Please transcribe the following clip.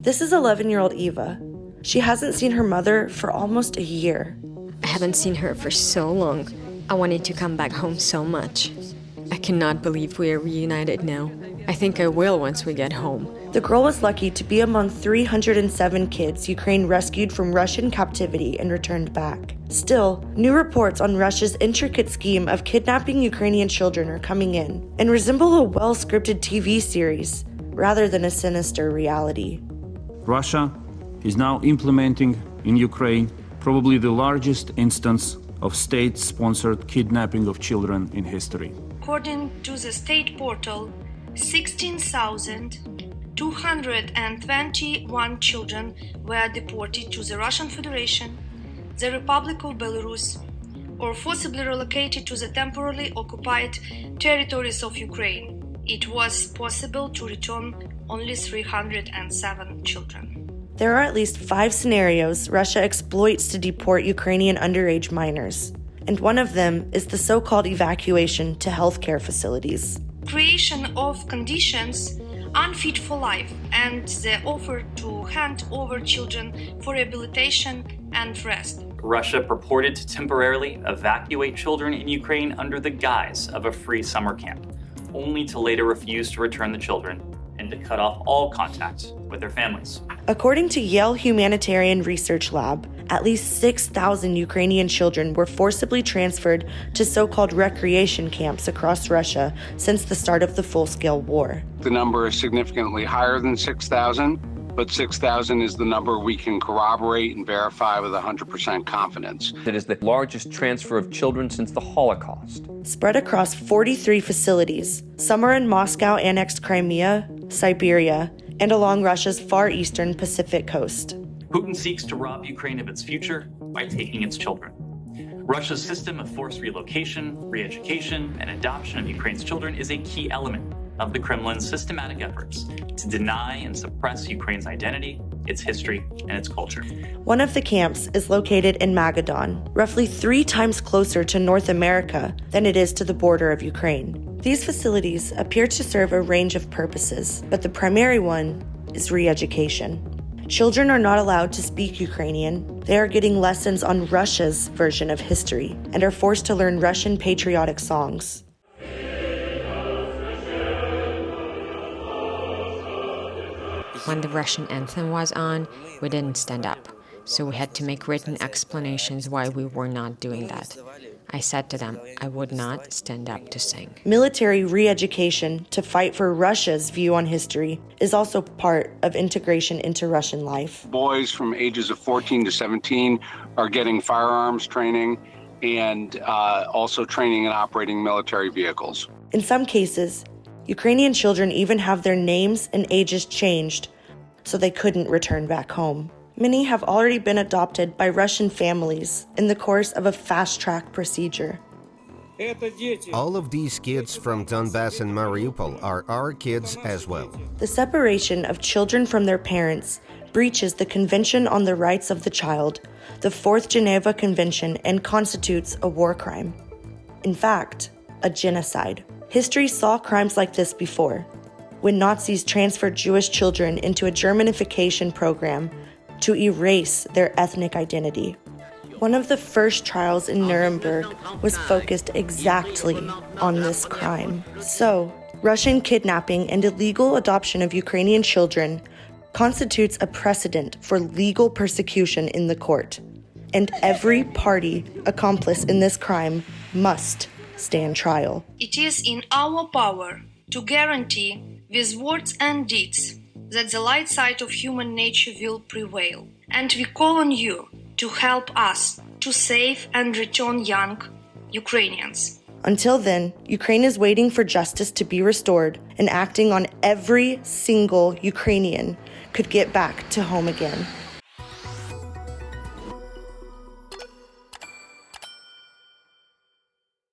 This is 11-year-old Eva. She hasn't seen her mother for almost a year. I haven't seen her for so long. I wanted to come back home so much. I cannot believe we are reunited now. I think I will once we get home. The girl was lucky to be among 307 kids Ukraine rescued from Russian captivity and returned back. Still, new reports on Russia's intricate scheme of kidnapping Ukrainian children are coming in and resemble a well-scripted TV series rather than a sinister reality. Russia is now implementing in Ukraine probably the largest instance of state-sponsored kidnapping of children in history. According to the state portal, 16,221 children were deported to the Russian Federation, the Republic of Belarus, or forcibly relocated to the temporarily occupied territories of Ukraine. It was possible to return only 307 children. There are at least 5 scenarios Russia exploits to deport Ukrainian underage minors, and one of them is the so-called evacuation to healthcare facilities. Creation of conditions unfit for life and the offer to hand over children for rehabilitation and rest. Russia purported to temporarily evacuate children in Ukraine under the guise of a free summer camp, only to later refuse to return the children and to cut off all contact with their families. According to Yale Humanitarian Research Lab, at least 6,000 Ukrainian children were forcibly transferred to so-called recreation camps across Russia since the start of the full-scale war. The number is significantly higher than 6,000, but 6,000 is the number we can corroborate and verify with 100% confidence. It is the largest transfer of children since the Holocaust. Spread across 43 facilities, some are in Moscow-annexed Crimea, Siberia, and along Russia's far eastern Pacific coast. Putin seeks to rob Ukraine of its future by taking its children. Russia's system of forced relocation, re-education, and adoption of Ukraine's children is a key element of the Kremlin's systematic efforts to deny and suppress Ukraine's identity, its history, and its culture. One of the camps is located in Magadan, roughly 3 times closer to North America than it is to the border of Ukraine. These facilities appear to serve a range of purposes, but the primary one is re-education. Children are not allowed to speak Ukrainian. They are getting lessons on Russia's version of history and are forced to learn Russian patriotic songs. When the Russian anthem was on, we didn't stand up, so we had to make written explanations why we were not doing that. I said to them I would not stand up to sing. Military re-education to fight for Russia's view on history is also part of integration into Russian life. Boys from ages of 14 to 17 are getting firearms training and also training in operating military vehicles. In some cases, Ukrainian children even have their names and ages changed so they couldn't return back home. Many have already been adopted by Russian families in the course of a fast-track procedure. All of these kids from Donbass and Mariupol are our kids as well. The separation of children from their parents breaches the Convention on the Rights of the Child, the Fourth Geneva Convention, and constitutes a war crime. In fact, a genocide. History saw crimes like this before, when Nazis transferred Jewish children into a Germanification program to erase their ethnic identity. One of the first trials in Nuremberg was focused exactly on this crime. So, Russian kidnapping and illegal adoption of Ukrainian children constitutes a precedent for legal persecution in the court. And every party accomplice in this crime must stand trial. It is in our power to guarantee with words and deeds that the light side of human nature will prevail. And we call on you to help us to save and return young Ukrainians. Until then, Ukraine is waiting for justice to be restored and acting on every single Ukrainian could get back to home again.